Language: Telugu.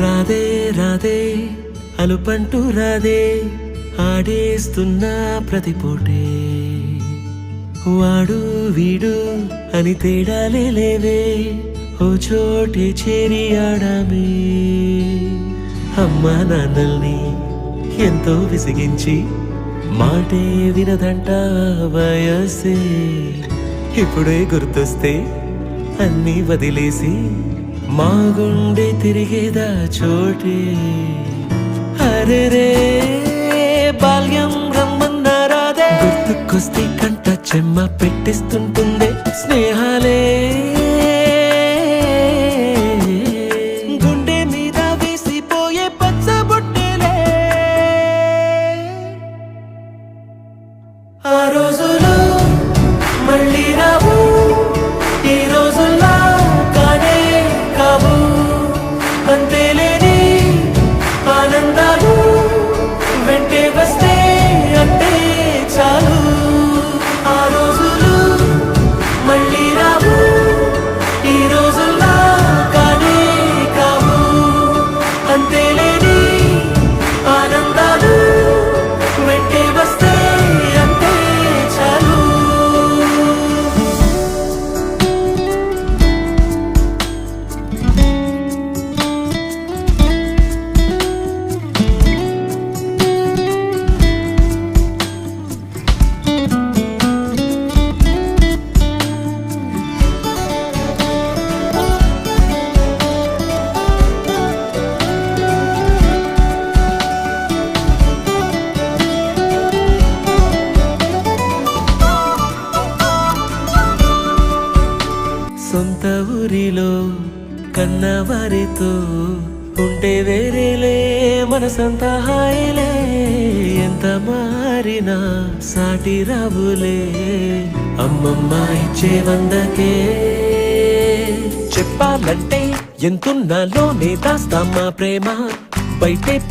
రాధే రాధే అలుపంటూ రాధే ఆడేస్తున్నా ప్రతి పూటే వాడు వీడు అని తేడాలే లేవే ఓ చోటే చేరి ఆడామే అమ్మా నాన్నల్ని ఎంతో విసిగించి మాటే వినదంట వయసే ఇప్పుడే గుర్తొస్తే అన్నీ వదిలేసి మా గుండె తిరిగేదా చోటే అరెరే బాల్యం రమ్మన్నారాదే గుర్తుకొస్తే కంట చెమ్మ పెట్టిస్తుంటుందే స్నేహాలే గుండె మీద వేసిపోయే పచ్చబొట్టెలే ఆ రోజులు మళ్ళీ రావు ఈ రోజుల్లా కానే కావు అంతేలేని ఆనందాలు వెంటే వస్తే అంటే చాలు ఆ రోజులు మళ్ళీ రావు ఈ రోజుల్లా కానే కావు అంతేలేని ఆనందాలు వెంటే వస్తే అంటే చాలు సొంత ఊరిలో కన్నవారితో ఉంటే వేరేలే మనసంతా హాయిలే ఎంత మారినా సాటి రావులే అమ్మమ్మ ఇచ్చే వందకే చెప్పాలంటే ఎంతున్నాలోనే దాస్తామా ప్రేమ బయటే